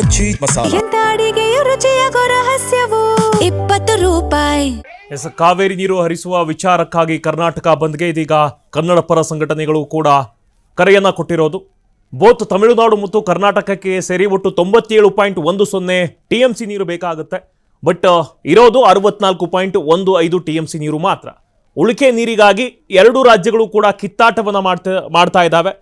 ಮಜ್ಜಿ ಮಸಾಲ ಎಂತ ಅಡಿಗೆಯ ರುಚಿಯಾಗೋ ರಹಸ್ಯವು 20 ರೂಪಾಯಿ. ಕಾವೇರಿ ನೀರು ಹರಿಸುವ ವಿಚಾರಕ್ಕಾಗಿ ಕರ್ನಾಟಕ ಬಂದ್ಗೆ ಇದೀಗ ಕನ್ನಡ ಪರ ಸಂಘಟನೆಗಳು ಕೂಡ ಕರೆಯನ್ನ ಕೊಟ್ಟಿರೋದು. ಬೋತ್ ತಮಿಳುನಾಡು ಮತ್ತು ಕರ್ನಾಟಕಕ್ಕೆ ಸೇರಿ ಒಟ್ಟು 97.10 TMC ನೀರು ಬೇಕಾಗುತ್ತೆ. ಬಟ್ ಇರೋದು 64.15 TMC ನೀರು ಮಾತ್ರ. ಉಳಿಕೆ ನೀರಿಗಾಗಿ ಎರಡೂ ರಾಜ್ಯಗಳು ಕೂಡ ಕಿತ್ತಾಟವನ್ನ ಮಾಡ್ತಾ ಇದ್ದಾವೆ.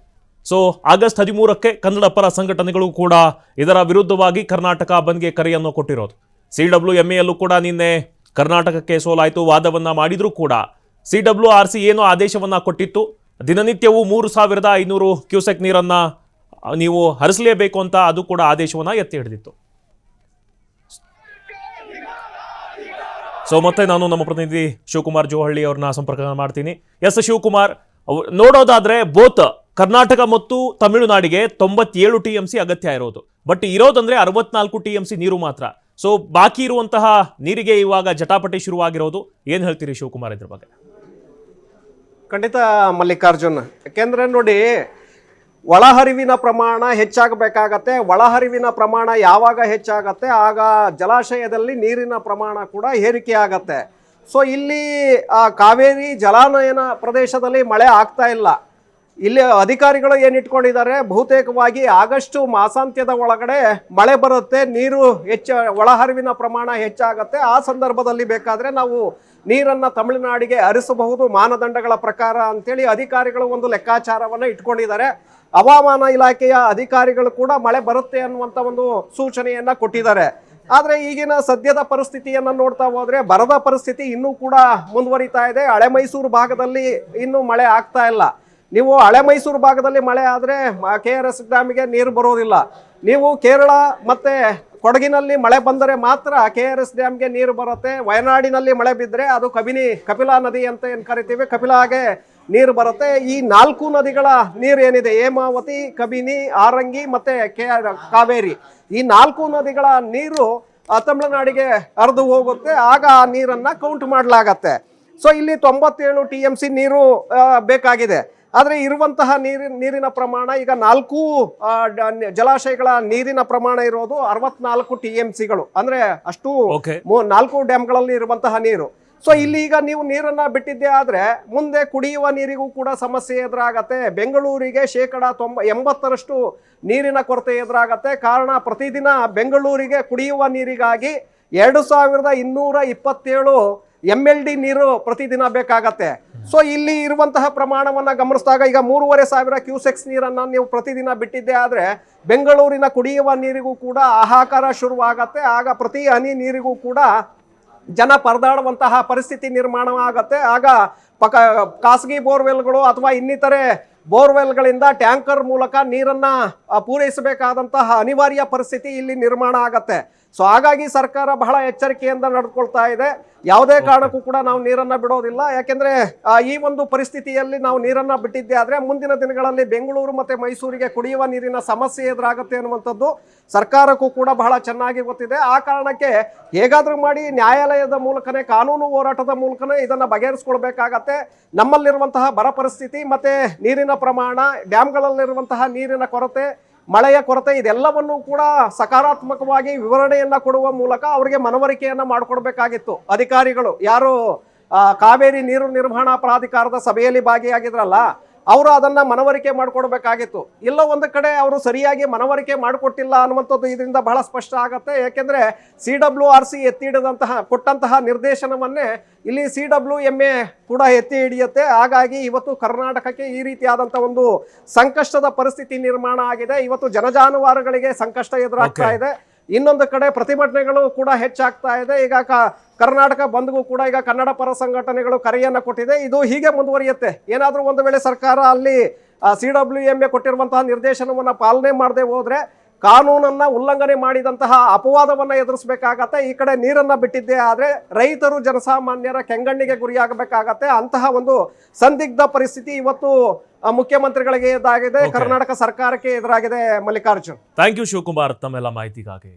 ಸೊ ಆಗಸ್ಟ್ 13ಕ್ಕೆ ಕನ್ನಡ ಪರ ಸಂಘಟನೆಗಳು ಕೂಡ ಇದರ ವಿರುದ್ಧವಾಗಿ ಕರ್ನಾಟಕ ಬಂದ್ಗೆ ಕರೆಯನ್ನು ಕೊಟ್ಟಿರೋದು. CWMAಯಲ್ಲೂ ಕೂಡ ನಿನ್ನೆ ಕರ್ನಾಟಕಕ್ಕೆ ಸೋಲಾಯಿತು, ವಾದವನ್ನ ಮಾಡಿದ್ರೂ ಕೂಡ CWRC ಏನೋ ಆದೇಶವನ್ನ ಕೊಟ್ಟಿತ್ತು. ದಿನನಿತ್ಯವೂ 3500 ಕ್ಯೂಸೆಕ್ ನೀರನ್ನ ನೀವು ಹರಿಸಲೇಬೇಕು ಅಂತ ಅದು ಕೂಡ ಆದೇಶವನ್ನ ಎತ್ತಿ ಹಿಡಿದಿತ್ತು. ಸೊ ಮತ್ತೆ ನಾನು ನಮ್ಮ ಪ್ರತಿನಿಧಿ ಶಿವಕುಮಾರ್ ಜೋಹಳ್ಳಿ ಅವ್ರನ್ನ ಸಂಪರ್ಕ ಮಾಡ್ತೀನಿ. ಎಸ್ ಶಿವಕುಮಾರ್, ನೋಡೋದಾದ್ರೆ ಬೋತ್ ಕರ್ನಾಟಕ ಮತ್ತು ತಮಿಳುನಾಡಿಗೆ 97 TMC ಅಗತ್ಯ ಇರೋದು, ಬಟ್ ಇರೋದಂದ್ರೆ 64 TMC ನೀರು ಮಾತ್ರ. ಸೊ ಬಾಕಿ ಇರುವಂತಹ ನೀರಿಗೆ ಇವಾಗ ಜಟಾಪಟಿ ಶುರುವಾಗಿರೋದು. ಏನ್ ಹೇಳ್ತೀರಿ ಶಿವಕುಮಾರ್ ಇದ್ರ ಬಗ್ಗೆ? ಖಂಡಿತ ಮಲ್ಲಿಕಾರ್ಜುನ್, ಯಾಕೆಂದ್ರೆ ನೋಡಿ, ಒಳಹರಿವಿನ ಪ್ರಮಾಣ ಹೆಚ್ಚಾಗಬೇಕಾಗತ್ತೆ. ಒಳಹರಿವಿನ ಪ್ರಮಾಣ ಯಾವಾಗ ಹೆಚ್ಚಾಗತ್ತೆ ಆಗ ಜಲಾಶಯದಲ್ಲಿ ನೀರಿನ ಪ್ರಮಾಣ ಕೂಡ ಏರಿಕೆ ಆಗತ್ತೆ. ಸೊ ಇಲ್ಲಿ ಕಾವೇರಿ ಜಲಾನಯನ ಪ್ರದೇಶದಲ್ಲಿ ಮಳೆ ಆಗ್ತಾ ಇಲ್ಲ. ಇಲ್ಲಿ ಅಧಿಕಾರಿಗಳು ಏನಿಟ್ಕೊಂಡಿದ್ದಾರೆ, ಬಹುತೇಕವಾಗಿ ಆಗಸ್ಟ್ ಮಾಸಾಂತ್ಯದ ಒಳಗಡೆ ಮಳೆ ಬರುತ್ತೆ, ನೀರು ಒಳಹರಿವಿನ ಪ್ರಮಾಣ ಹೆಚ್ಚಾಗತ್ತೆ. ಆ ಸಂದರ್ಭದಲ್ಲಿ ಬೇಕಾದರೆ ನಾವು ನೀರನ್ನು ತಮಿಳುನಾಡಿಗೆ ಹರಿಸಬಹುದು ಮಾನದಂಡಗಳ ಪ್ರಕಾರ ಅಂತೇಳಿ ಅಧಿಕಾರಿಗಳು ಒಂದು ಲೆಕ್ಕಾಚಾರವನ್ನು ಇಟ್ಕೊಂಡಿದ್ದಾರೆ. ಹವಾಮಾನ ಇಲಾಖೆಯ ಅಧಿಕಾರಿಗಳು ಕೂಡ ಮಳೆ ಬರುತ್ತೆ ಅನ್ನುವಂಥ ಒಂದು ಸೂಚನೆಯನ್ನು ಕೊಟ್ಟಿದ್ದಾರೆ. ಆದರೆ ಈಗಿನ ಸದ್ಯದ ಪರಿಸ್ಥಿತಿಯನ್ನು ನೋಡ್ತಾ ಹೋದರೆ ಬರದ ಪರಿಸ್ಥಿತಿ ಇನ್ನೂ ಕೂಡ ಮುಂದುವರಿತಾ ಇದೆ. ಹಳೆ ಮೈಸೂರು ಭಾಗದಲ್ಲಿ ಇನ್ನೂ ಮಳೆ ಆಗ್ತಾ ಇಲ್ಲ. ನೀವು ಹಳೆ ಮೈಸೂರು ಭಾಗದಲ್ಲಿ ಮಳೆ ಆದರೆ KRS ಡ್ಯಾಮಿಗೆ ನೀರು ಬರೋದಿಲ್ಲ. ನೀವು ಕೇರಳ ಮತ್ತು ಕೊಡಗಿನಲ್ಲಿ ಮಳೆ ಬಂದರೆ ಮಾತ್ರ KRS ಡ್ಯಾಮ್ಗೆ ನೀರು ಬರುತ್ತೆ. ವಯನಾಡಿನಲ್ಲಿ ಮಳೆ ಬಿದ್ದರೆ ಅದು ಕಪಿಲಾ ನದಿ ಅಂತ ಏನು ಕರಿತೀವಿ, ಕಪಿಲಾಗೆ ನೀರು ಬರುತ್ತೆ. ಈ 4 ನದಿಗಳ ನೀರು ಏನಿದೆ, ಹೇಮಾವತಿ, ಕಬಿನಿ, ಆರಂಗಿ ಮತ್ತು ಕಾವೇರಿ, ಈ 4 ನದಿಗಳ ನೀರು ತಮಿಳುನಾಡಿಗೆ ಹರಿದು ಹೋಗುತ್ತೆ. ಆಗ ಆ ನೀರನ್ನು ಕೌಂಟ್ ಮಾಡಲಾಗತ್ತೆ. ಸೊ ಇಲ್ಲಿ 97 TMC ನೀರು ಬೇಕಾಗಿದೆ. ಆದರೆ ಇರುವಂತಹ ನೀರಿನ ಪ್ರಮಾಣ ಈಗ 4 ಜಲಾಶಯಗಳ ನೀರಿನ ಪ್ರಮಾಣ ಇರೋದು 64 TMCಗಳು, ಅಂದರೆ ಅಷ್ಟು 4 ಡ್ಯಾಮ್ಗಳಲ್ಲಿ ಇರುವಂತಹ ನೀರು. ಸೊ ಇಲ್ಲಿ ಈಗ ನೀವು ನೀರನ್ನು ಬಿಟ್ಟಿದ್ದೇ ಆದರೆ ಮುಂದೆ ಕುಡಿಯುವ ನೀರಿಗೂ ಕೂಡ ಸಮಸ್ಯೆ ಎದುರಾಗತ್ತೆ. ಬೆಂಗಳೂರಿಗೆ 80% ನೀರಿನ ಕೊರತೆ ಎದುರಾಗತ್ತೆ. ಕಾರಣ ಪ್ರತಿದಿನ ಬೆಂಗಳೂರಿಗೆ ಕುಡಿಯುವ ನೀರಿಗಾಗಿ 2227 MLD ನೀರು ಪ್ರತಿದಿನ ಬೇಕಾಗತ್ತೆ. ಸೊ ಇಲ್ಲಿ ಇರುವಂತಹ ಪ್ರಮಾಣವನ್ನು ಗಮನಿಸಿದಾಗ ಈಗ 3500 ಕ್ಯೂಸೆಕ್ಸ್ ನೀರನ್ನು ನೀವು ಪ್ರತಿದಿನ ಬಿಟ್ಟಿದ್ದೇ ಆದರೆ ಬೆಂಗಳೂರಿನ ಕುಡಿಯುವ ನೀರಿಗೂ ಕೂಡ ಹಾಹಾಕಾರ ಶುರುವಾಗತ್ತೆ. ಆಗ ಪ್ರತಿ ಹನಿ ನೀರಿಗೂ ಕೂಡ ಜನ ಪರದಾಡುವಂತಹ ಪರಿಸ್ಥಿತಿ ನಿರ್ಮಾಣವಾಗತ್ತೆ. ಆಗ ಖಾಸಗಿ ಬೋರ್ವೆಲ್ಗಳು ಅಥವಾ ಇನ್ನಿತರೆ ಬೋರ್ವೆಲ್ಗಳಿಂದ ಟ್ಯಾಂಕರ್ ಮೂಲಕ ನೀರನ್ನು ಪೂರೈಸಬೇಕಾದಂತಹ ಅನಿವಾರ್ಯ ಪರಿಸ್ಥಿತಿ ಇಲ್ಲಿ ನಿರ್ಮಾಣ ಆಗತ್ತೆ. ಸೊ ಹಾಗಾಗಿ ಸರ್ಕಾರ ಬಹಳ ಎಚ್ಚರಿಕೆಯಿಂದ ನಡ್ಕೊಳ್ತಾ ಇದೆ. ಯಾವುದೇ ಕಾರಣಕ್ಕೂ ಕೂಡ ನಾವು ನೀರನ್ನು ಬಿಡೋದಿಲ್ಲ. ಯಾಕೆಂದರೆ ಈ ಒಂದು ಪರಿಸ್ಥಿತಿಯಲ್ಲಿ ನಾವು ನೀರನ್ನು ಬಿಟ್ಟಿದ್ದೆ ಆದರೆ ಮುಂದಿನ ದಿನಗಳಲ್ಲಿ ಬೆಂಗಳೂರು ಮತ್ತು ಮೈಸೂರಿಗೆ ಕುಡಿಯುವ ನೀರಿನ ಸಮಸ್ಯೆ ಎದುರಾಗುತ್ತೆ ಅನ್ನುವಂಥದ್ದು ಸರ್ಕಾರಕ್ಕೂ ಕೂಡ ಬಹಳ ಚೆನ್ನಾಗಿ ಗೊತ್ತಿದೆ. ಆ ಕಾರಣಕ್ಕೆ ಹೇಗಾದರೂ ಮಾಡಿ ನ್ಯಾಯಾಲಯದ ಮೂಲಕನೇ, ಕಾನೂನು ಹೋರಾಟದ ಮೂಲಕನೇ ಇದನ್ನು ಬಗೆಹರಿಸ್ಕೊಳ್ಬೇಕಾಗತ್ತೆ. ನಮ್ಮಲ್ಲಿರುವಂತಹ ಬರ ಪರಿಸ್ಥಿತಿ ಮತ್ತು ನೀರಿನ ಪ್ರಮಾಣ, ಡ್ಯಾಮ್ಗಳಲ್ಲಿರುವಂತಹ ನೀರಿನ ಕೊರತೆ, ಮಳೆಯ ಕೊರತೆ, ಇದೆಲ್ಲವನ್ನೂ ಕೂಡ ಸಕಾರಾತ್ಮಕವಾಗಿ ವಿವರಣೆಯನ್ನು ಕೊಡುವ ಮೂಲಕ ಅವರಿಗೆ ಮನವರಿಕೆಯನ್ನು ಮಾಡಿಕೊಡ್ಬೇಕಾಗಿತ್ತು ಅಧಿಕಾರಿಗಳು. ಯಾರು ಕಾವೇರಿ ನೀರು ನಿರ್ವಹಣಾ ಪ್ರಾಧಿಕಾರದ ಸಭೆಯಲ್ಲಿ ಭಾಗಿಯಾಗಿದ್ರಲ್ಲ, ಅವರು ಅದನ್ನು ಮನವರಿಕೆ ಮಾಡಿಕೊಡ್ಬೇಕಾಗಿತ್ತು. ಎಲ್ಲೋ ಒಂದು ಕಡೆ ಅವರು ಸರಿಯಾಗಿ ಮನವರಿಕೆ ಮಾಡಿಕೊಟ್ಟಿಲ್ಲ ಅನ್ನುವಂಥದ್ದು ಇದರಿಂದ ಬಹಳ ಸ್ಪಷ್ಟ ಆಗುತ್ತೆ. ಯಾಕೆಂದರೆ CWRC ಕೊಟ್ಟಂತಹ ನಿರ್ದೇಶನವನ್ನೇ ಇಲ್ಲಿ CWMA ಕೂಡ ಎತ್ತಿ ಹಿಡಿಯುತ್ತೆ. ಹಾಗಾಗಿ ಇವತ್ತು ಕರ್ನಾಟಕಕ್ಕೆ ಈ ರೀತಿಯಾದಂಥ ಒಂದು ಸಂಕಷ್ಟದ ಪರಿಸ್ಥಿತಿ ನಿರ್ಮಾಣ ಆಗಿದೆ. ಇವತ್ತು ಜನಜಾನುವಾರುಗಳಿಗೆ ಸಂಕಷ್ಟ ಎದುರಾಗ್ತಾ ಇದೆ. ಇನ್ನೊಂದು ಕಡೆ ಪ್ರತಿಭಟನೆಗಳು ಕೂಡ ಹೆಚ್ಚಾಗ್ತಾ ಇದೆ. ಈಗ ಕರ್ನಾಟಕ ಬಂದ್ಗೂ ಕೂಡ ಈಗ ಕನ್ನಡ ಪರ ಸಂಘಟನೆಗಳು ಕರೆಯನ್ನು ಕೊಟ್ಟಿದೆ. ಇದು ಹೀಗೆ ಮುಂದುವರಿಯುತ್ತೆ. ಏನಾದರೂ ಒಂದು ವೇಳೆ ಸರ್ಕಾರ ಅಲ್ಲಿ CWMA ಕೊಟ್ಟಿರುವಂತಹ ನಿರ್ದೇಶನವನ್ನು ಪಾಲನೆ ಮಾಡದೆ ಹೋದರೆ ಕಾನೂನನ್ನು ಉಲ್ಲಂಘನೆ ಮಾಡಿದಂತಹ ಅಪವಾದವನ್ನು ಎದುರಿಸಬೇಕಾಗತ್ತೆ. ಈ ಕಡೆ ನೀರನ್ನು ಬಿಟ್ಟಿದ್ದೇ ಆದರೆ ರೈತರು, ಜನಸಾಮಾನ್ಯರ ಕೆಂಗಣ್ಣಿಗೆ ಗುರಿಯಾಗಬೇಕಾಗತ್ತೆ. ಅಂತಹ ಒಂದು ಸಂದಿಗ್ಧ ಪರಿಸ್ಥಿತಿ ಇವತ್ತು ಮುಖ್ಯಮಂತ್ರಿಗಳಿಗೆ ಎದುರಾಗಿದೆ, ಕರ್ನಾಟಕ ಸರ್ಕಾರಕ್ಕೆ ಎದುರಾಗಿದೆ. ಮಲ್ಲಿಕಾರ್ಜುನ್, ಥ್ಯಾಂಕ್ ಯು ಶಿವಕುಮಾರ್ ತಮ್ಮೆಲ್ಲ ಮಾಹಿತಿಗಾಗಿ.